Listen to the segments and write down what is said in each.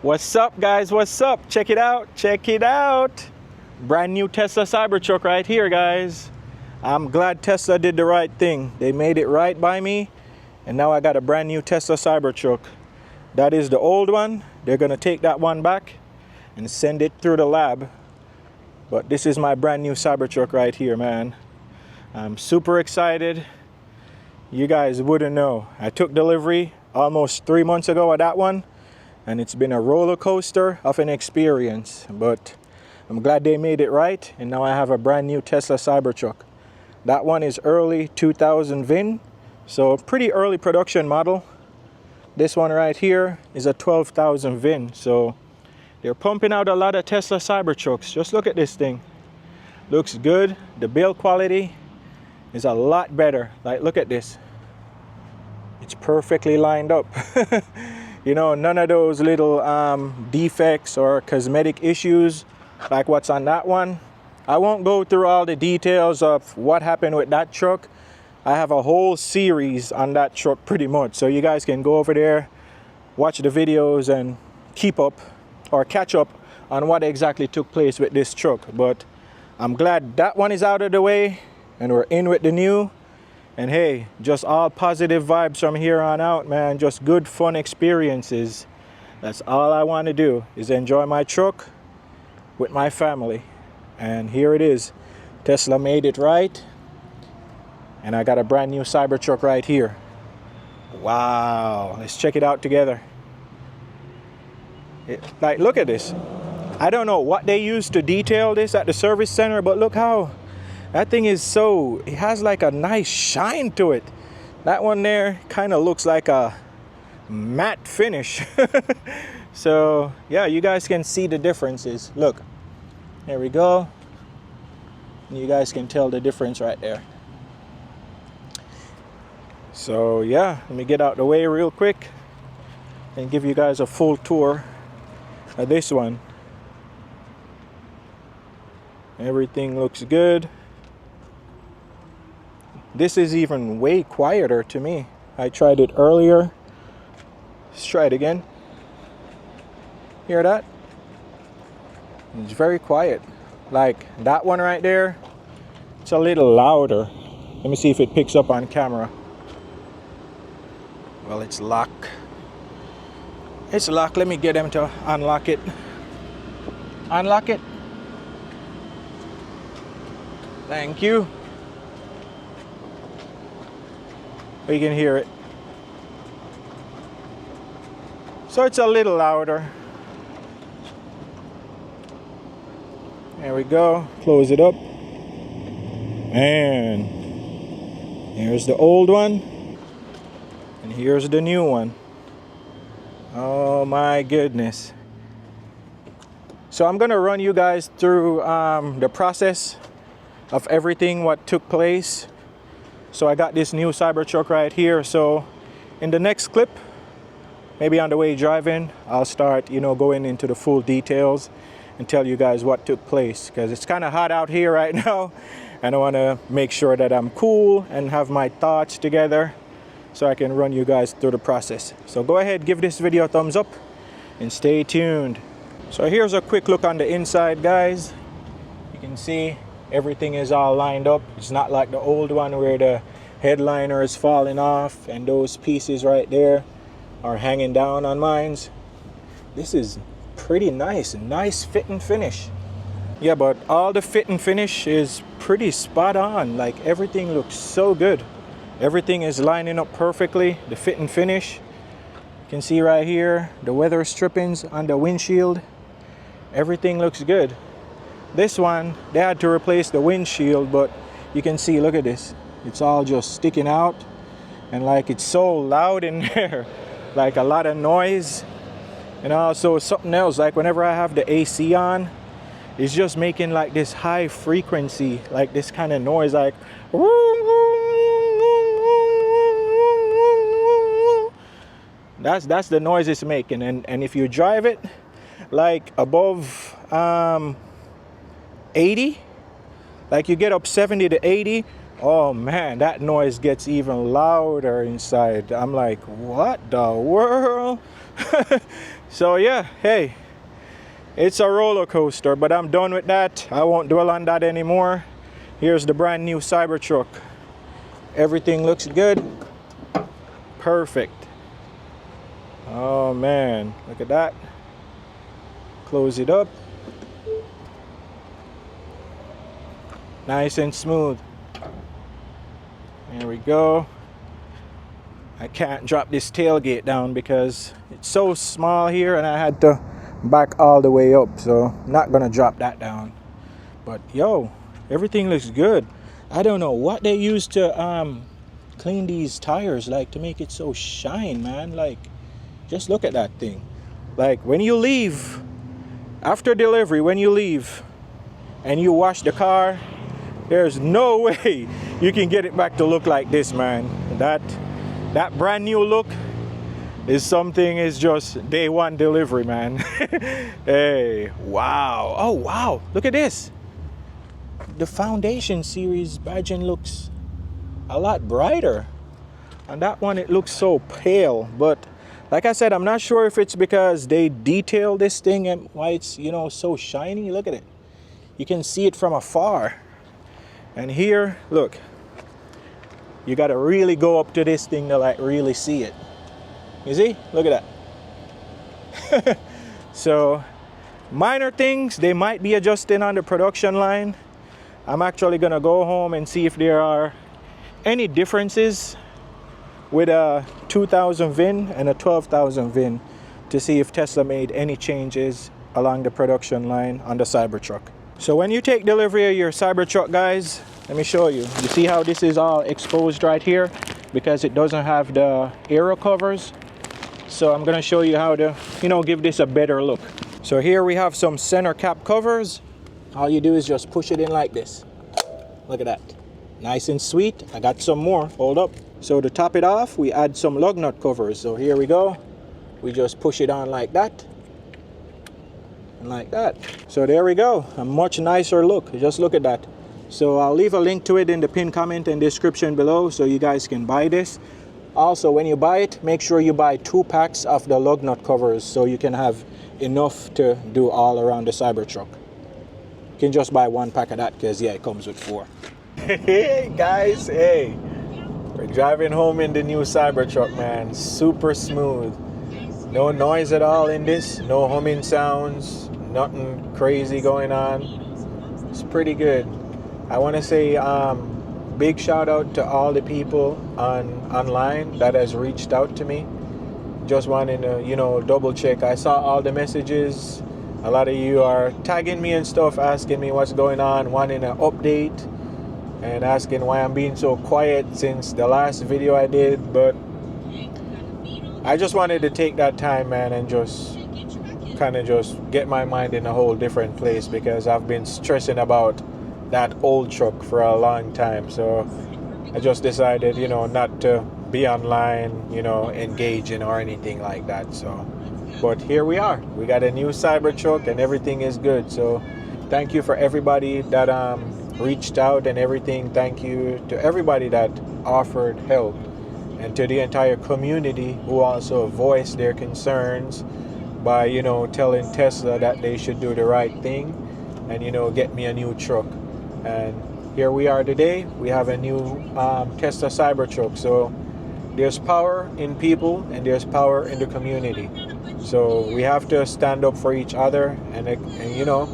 What's up, guys? What's up? Check it out. Check it out. Brand new Tesla Cybertruck right here, guys. I'm glad Tesla did the right thing. They made it right by me. And now I got a brand new Tesla Cybertruck. That is the old one. They're going to take that one back and send it through the lab. But this is my brand new Cybertruck right here, man. I'm super excited. You guys wouldn't know. I took delivery almost 3 months ago of that one. And it's been a roller coaster of an experience. But I'm glad they made it right. And now I have a brand new Tesla Cybertruck. That one is early 2000 VIN. So pretty early production model. This one right here is a 12,000 VIN. So they're pumping out a lot of Tesla Cybertrucks. Just look at this thing. Looks good. The build quality is a lot better. Like, look at this. It's perfectly lined up. You know, none of those little defects or cosmetic issues like what's on that one. I won't go through all the details of what happened with that truck. I have a whole series on that truck pretty much. So you guys can go over there, watch the videos and keep up or catch up on what exactly took place with this truck. But I'm glad that one is out of the way and we're in with the new. And hey, just all positive vibes from here on out, man. Just good, fun experiences. That's all I want to do, is enjoy my truck with my family. And here it is. Tesla made it right. And I got a brand new Cybertruck right here. Wow. Let's check it out together. Like, look at this. I don't know what they used to detail this at the service center, but look how that thing is so, it has like a nice shine to it. That one there kind of looks like a matte finish. So yeah, you guys can see the differences. Look, there we go. You guys can tell the difference right there. So yeah, let me get out the way real quick and give you guys a full tour of this one. Everything looks good. This is even way quieter to me. I tried it earlier. Let's try it again. Hear that? It's very quiet. Like that one right there, it's a little louder. Let me see if it picks up on camera. Well, it's locked. It's locked. Let me get them to unlock it. Unlock it. Thank you. You can hear it. So it's a little louder. There we go. Close it up. And here's the old one. And here's the new one. Oh my goodness. So I'm gonna run you guys through the process of everything what took place. So I got this new Cybertruck right here. So in the next clip, maybe on the way driving, I'll start, you know, going into the full details and tell you guys what took place, because it's kind of hot out here right now and I want to make sure that I'm cool and have my thoughts together so I can run you guys through the process. So go ahead, give this video a thumbs up and stay tuned. So here's a quick look on the inside, guys. You can see everything is all lined up. It's not like the old one where the headliner is falling off and those pieces right there are hanging down on mines. This is pretty nice. Nice fit and finish. Yeah, but all the fit and finish is pretty spot on. Like, everything looks so good. Everything is lining up perfectly. The fit and finish. You can see right here the weather strippings on the windshield. Everything looks good. This one, they had to replace the windshield, but you can see, look at this. It's all just sticking out. And like, it's so loud in there. Like a lot of noise. And also something else, like whenever I have the AC on, it's just making like this high frequency, like this kind of noise, like that's the noise it's making. And if you drive it like above 80, like you get up 70 to 80, Oh man, that noise gets even louder inside. I'm like, what the world? So yeah, hey, it's a roller coaster, but I'm done with that. I won't dwell on that anymore. Here's the brand new Cybertruck. Everything looks good. Perfect. Oh man, look at that. Close it up. Nice and smooth. There we go. I can't drop this tailgate down because it's so small here and I had to back all the way up, so not gonna drop that down. But yo, everything looks good. I don't know what they use to clean these tires, like to make it so shine, man. Like, just look at that thing. Like when you leave, after delivery, when you leave and you wash the car, there's no way you can get it back to look like this, man. That brand new look is something, is just day one delivery, man. Hey, wow. Oh wow, look at this. The Foundation series badging looks a lot brighter. On that one it looks so pale, but like I said, I'm not sure if it's because they detailed this thing and why it's, you know, so shiny. Look at it. You can see it from afar. And here, look. You got to really go up to this thing to like really see it. You see? Look at that. So, minor things, they might be adjusting on the production line. I'm actually going to go home and see if there are any differences with a 2000 VIN and a 12,000 VIN to see if Tesla made any changes along the production line on the Cybertruck. So when you take delivery of your Cybertruck, guys, let me show you. You see how this is all exposed right here because it doesn't have the aero covers. So I'm gonna show you how to, you know, give this a better look. So here we have some center cap covers. All you do is just push it in like this. Look at that. Nice and sweet. I got some more. Hold up. So to top it off, we add some lug nut covers. So here we go. We just push it on like that. And like that. So there we go. A much nicer look. Just look at that. So I'll leave a link to it in the pinned comment and description below so you guys can buy this. Also, when you buy it, make sure you buy 2 packs of the lug nut covers so you can have enough to do all around the Cybertruck. You can just buy 1 pack of that because yeah, it comes with 4. Hey guys, hey. We're driving home in the new Cybertruck, man. Super smooth. No noise at all in this. No humming sounds. Nothing crazy going on. It's pretty good. I want to say big shout out to all the people online that has reached out to me. Just wanting to, you know, double check. I saw all the messages. A lot of you are tagging me and stuff, asking me what's going on, wanting an update, and asking why I'm being so quiet since the last video I did. But I just wanted to take that time, man, and just kind of just get my mind in a whole different place because I've been stressing about that old truck for a long time. So I just decided, you know, not to be online, you know, engaging or anything like that. So, but here we are. We got a new Cybertruck and everything is good. So thank you for everybody that reached out and everything. Thank you to everybody that offered help and to the entire community who also voiced their concerns by, you know, telling Tesla that they should do the right thing and, you know, get me a new truck. And here we are today. We have a new Tesla Cybertruck. So there's power in people and there's power in the community. So we have to stand up for each other and you know,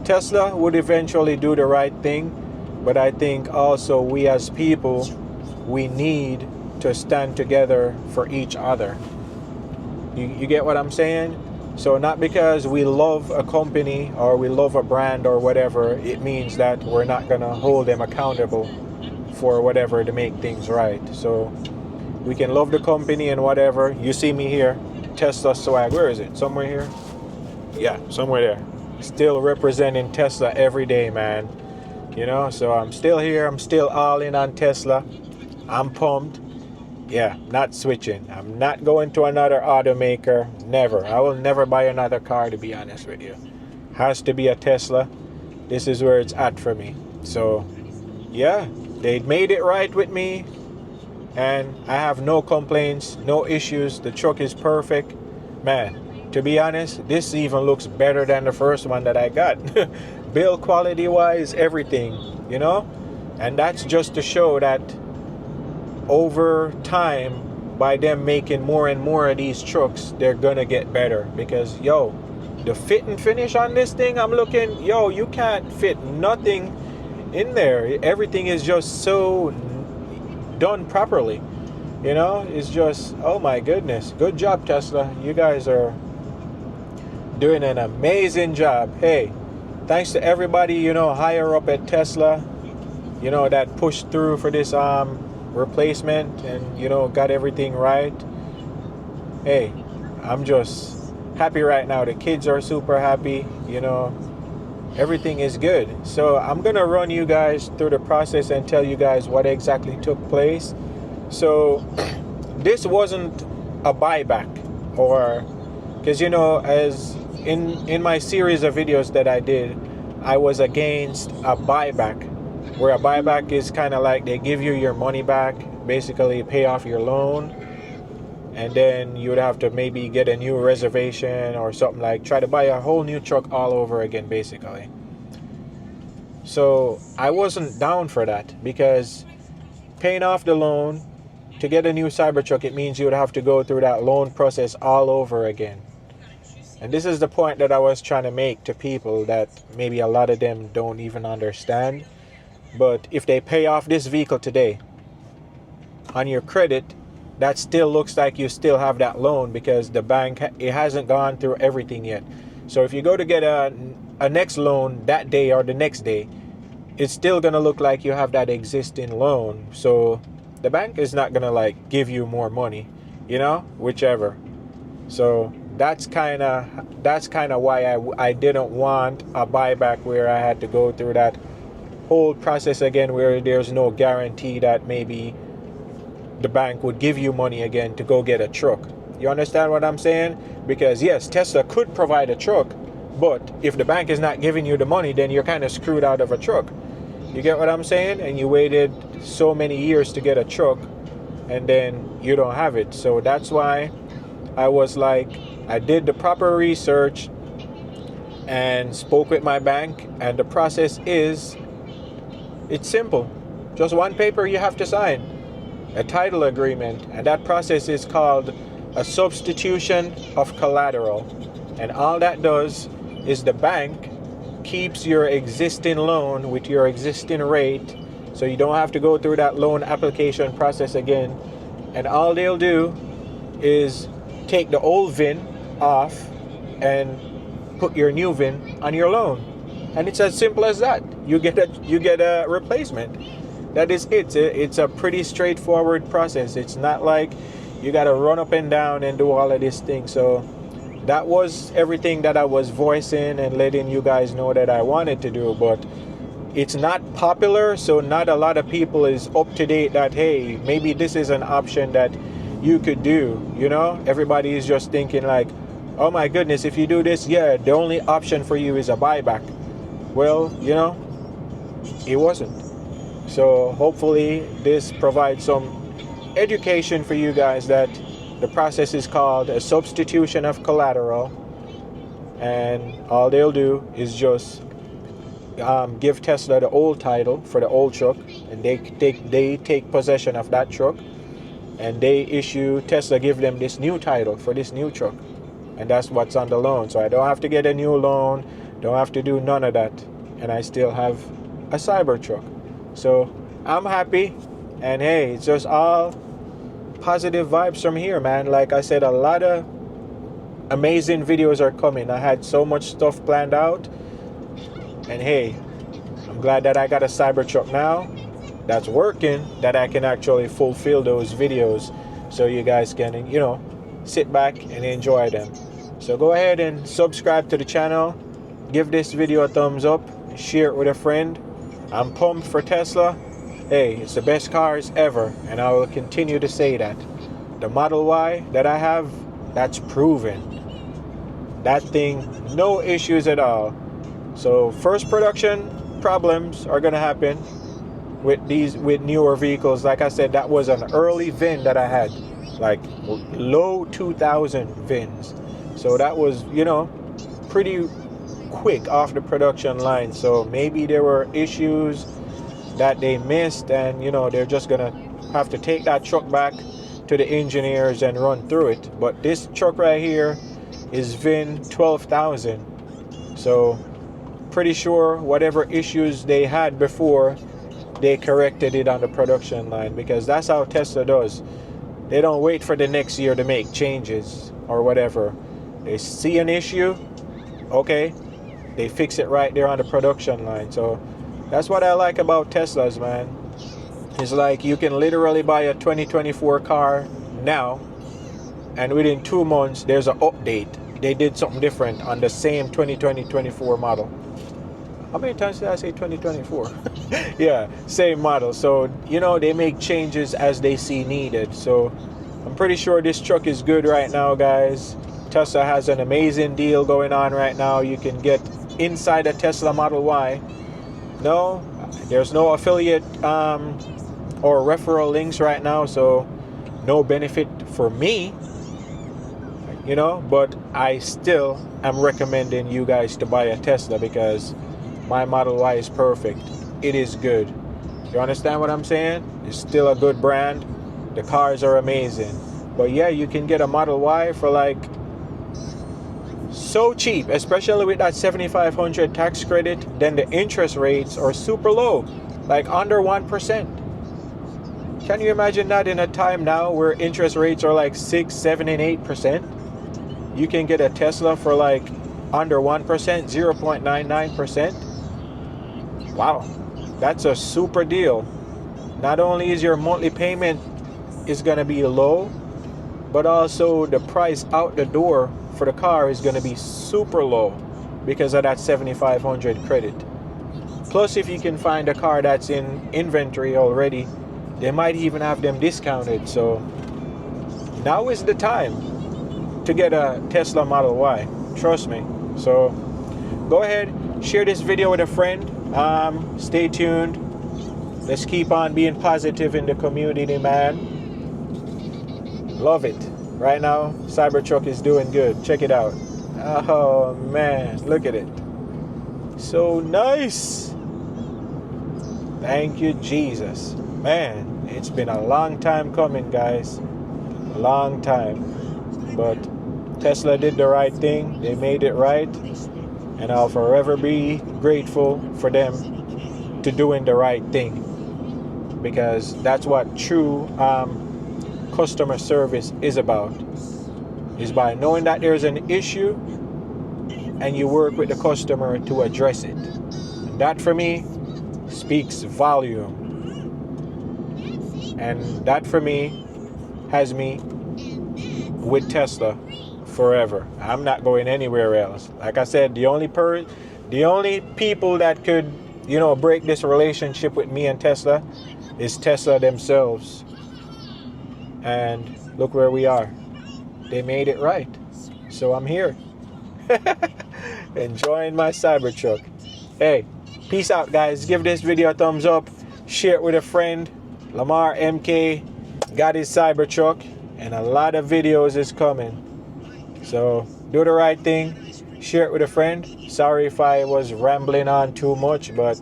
Tesla would eventually do the right thing, but I think also we as people, we need to stand together for each other. You get what I'm saying? So not because we love a company or we love a brand or whatever, it means that we're not gonna hold them accountable for whatever to make things right. So we can love the company and whatever. You see me here, Tesla swag. Where is it? Somewhere here? Yeah, somewhere there. Still representing Tesla every day, man. You know, so I'm still here. I'm still all in on Tesla. I'm pumped. Yeah, not switching. I'm not going to another automaker. Never. I will never buy another car, to be honest with you. Has to be a Tesla. This is where it's at for me. So, yeah, They made it right with me, and I have no complaints, no issues. The truck is perfect. Man, to be honest, this even looks better than the first one that I got. Build quality wise, everything, you know? And that's just to show that over time, by them making more and more of these trucks, they're gonna get better. Because yo, the fit and finish on this thing, I'm looking, yo, you can't fit nothing in there. Everything is just so done properly, you know? It's just, oh my goodness, good job, Tesla. You guys are doing an amazing job. Hey, thanks to everybody, you know, higher up at Tesla, you know, that pushed through for this replacement and, you know, got everything right. Hey, I'm just happy right now. The kids are super happy, you know, everything is good. So I'm gonna run you guys through the process and tell you guys what exactly took place. So this wasn't a buyback, or because, you know, as in my series of videos that I did, I was against a buyback, where a buyback is kind of like they give you your money back, basically pay off your loan, and then you would have to maybe get a new reservation or something, like try to buy a whole new truck all over again, basically. So I wasn't down for that, because paying off the loan to get a new Cybertruck, it means you would have to go through that loan process all over again. And this is the point that I was trying to make to people that maybe a lot of them don't even understand. But if they pay off this vehicle today on your credit, that still looks like you still have that loan, because the bank, it hasn't gone through everything yet. So if you go to get a next loan that day or the next day, it's still gonna look like you have that existing loan. So the bank is not gonna like give you more money, you know, whichever. So that's kind of why I didn't want a buyback, where I had to go through that whole process again, where there's no guarantee that maybe the bank would give you money again to go get a truck. You understand what I'm saying? Because yes, Tesla could provide a truck, but if the bank is not giving you the money, then you're kind of screwed out of a truck. You get what I'm saying? And you waited so many years to get a truck, and then you don't have it. So that's why I was like, I did the proper research and spoke with my bank, and the process is, it's simple. Just one paper you have to sign, a title agreement, and that process is called a substitution of collateral. And all that does is the bank keeps your existing loan with your existing rate, so you don't have to go through that loan application process again. And all they'll do is take the old VIN off and put your new VIN on your loan. And it's as simple as that. You get a replacement. That is it. It's a pretty straightforward process. It's not like you got to run up and down and do all of this thing. So that was everything that I was voicing and letting you guys know that I wanted to do. But it's not popular, so not a lot of people is up to date that, hey, maybe this is an option that you could do. You know, everybody is just thinking like, oh my goodness, if you do this, yeah, the only option for you is a buyback. Well, you know, it wasn't. So hopefully this provides some education for you guys, that the process is called a substitution of collateral, and all they'll do is just give Tesla the old title for the old truck, and they take possession of that truck, and they issue, Tesla give them this new title for this new truck, and that's what's on the loan. So I don't have to get a new loan, don't have to do none of that, and I still have a Cybertruck. So I'm happy, and hey, it's just all positive vibes from here, man. Like I said, a lot of amazing videos are coming. I had so much stuff planned out, and hey, I'm glad that I got a Cybertruck now that's working, that I can actually fulfill those videos, so you guys can, you know, sit back and enjoy them. So go ahead and subscribe to the channel, give this video a thumbs up, share it with a friend. I'm pumped for Tesla. Hey, it's the best cars ever, and I will continue to say that. The Model Y that I have, that's proven. That thing, no issues at all. So first production problems are gonna happen with newer vehicles. Like I said, that was an early VIN that I had, like low 2000 VINs. So that was, you know, pretty quick off the production line. So maybe there were issues that they missed, and you know, they're just gonna have to take that truck back to the engineers and run through it. But this truck right here is VIN 12,000. So pretty sure whatever issues they had before, they corrected it on the production line, because that's how Tesla does. They don't wait for the next year to make changes or whatever. They see an issue, okay, they fix it right there on the production line. So that's what I like about Teslas, man. It's like you can literally buy a 2024 car now, and within 2 months there's an update. They did something different on the same 2024 model. How many times did I say 2024? Yeah, same model. So, you know, they make changes as they see needed. So I'm pretty sure this truck is good right now, guys. Tesla has an amazing deal going on right now. You can get inside a Tesla Model Y. No, there's no affiliate or referral links right now, so no benefit for me, you know, but I still am recommending you guys to buy a Tesla, because my Model Y is perfect. It is good. You understand what I'm saying? It's still a good brand. The cars are amazing. But yeah, you can get a Model Y for like so cheap, especially with that 7,500 tax credit. Then the interest rates are super low, like under 1%. Can you imagine that in a time now where interest rates are like 6, 7, and 8%? You can get a Tesla for like under 1%, 0.99%. Wow, that's a super deal. Not only is your monthly payment is going to be low, but also the price out the door for the car is going to be super low because of that 7,500 credit. Plus, if you can find a car that's in inventory already, they might even have them discounted. So now is the time to get a Tesla Model Y. Trust me. So go ahead, share this video with a friend. Stay tuned. Let's keep on being positive in the community, man. Love it. Right now, Cybertruck is doing good. Check it out. Oh man, look at it. So nice. Thank you, Jesus. Man, it's been a long time coming, guys. A long time. But Tesla did the right thing. They made it right. And I'll forever be grateful for them to doing the right thing. Because that's what true customer service is about. Is by knowing that there's an issue and you work with the customer to address it. And that for me speaks volume. And that for me has me with Tesla forever. I'm not going anywhere else. Like I said, the only people that could, you know, break this relationship with me and Tesla is Tesla themselves. And look where we are. They made it right. So I'm here. Enjoying my Cybertruck. Hey, peace out, guys. Give this video a thumbs up. Share it with a friend. Lamar MK got his Cybertruck, and a lot of videos is coming. So do the right thing. Share it with a friend. Sorry if I was rambling on too much, but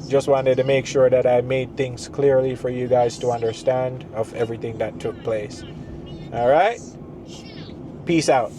just wanted to make sure that I made things clearly for you guys to understand of everything that took place. All right? Peace out.